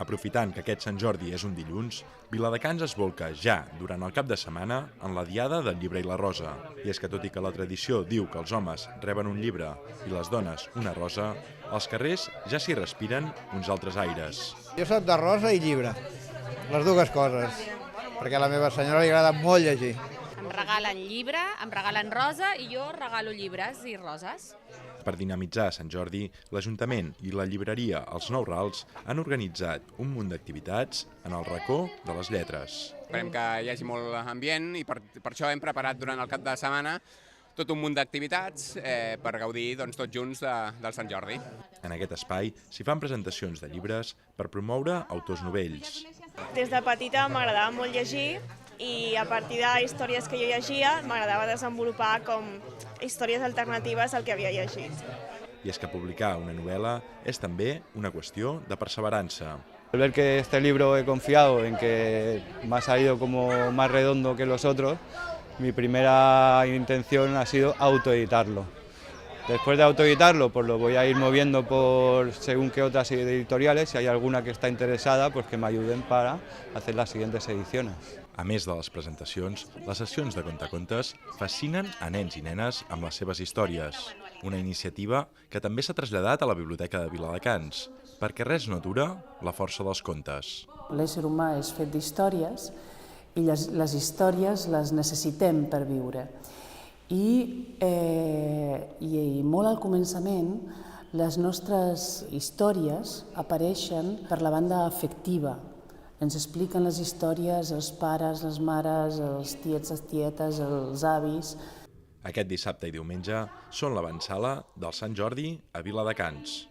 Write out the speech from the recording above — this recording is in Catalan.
Aprofitant que aquest Sant Jordi és un dilluns, Viladecans es bolca ja, durant el cap de setmana, en la Diada del Llibre i la Rosa. I és que tot i que la tradició diu que els homes reben un llibre i les dones una rosa, als carrers ja s'hi respiren uns altres aires. Jo soc de rosa i llibre, les dues coses, perquè a la meva senyora li agrada molt llegir. Em regalen llibre, em regalen rosa i jo regalo llibres i roses. Per dinamitzar Sant Jordi, l'Ajuntament i la llibreria Els Nou Rals han organitzat un munt d'activitats en el racó de les lletres. Esperem que hi hagi molt ambient i per això hem preparat durant el cap de setmana tot un munt d'activitats per gaudir tots junts del Sant Jordi. En aquest espai s'hi fan presentacions de llibres per promoure autors novells. Des de petita m'agradava molt llegir i a partir de històries que jo llegia m'agradava desenvolupar com històries alternatives al que havia llegit. I és que publicar una novel·la és també una qüestió de perseverança. Al ver que este libro he confiado en que me ha salido como más redondo que los otros, mi primera intención ha sido autoeditarlo. Después de autoeditarlo, pues lo voy a ir moviendo por según qué otras editoriales, si hay alguna que está interesada, pues que me ayuden para hacer las siguientes ediciones. A més de les presentacions, les sessions de contacontes fascinen a nens i nenes amb les seves històries. Una iniciativa que també s'ha traslladat a la Biblioteca de Viladecans, perquè res no atura la força dels contes. L'ésser humà és fet d'històries i les històries les necessitem per viure. I molt al començament, les nostres històries apareixen per la banda afectiva. Ens expliquen les històries els pares, les mares, els tiets, les tietes, els avis. Aquest dissabte i diumenge són l'avantsala del Sant Jordi a Viladecans.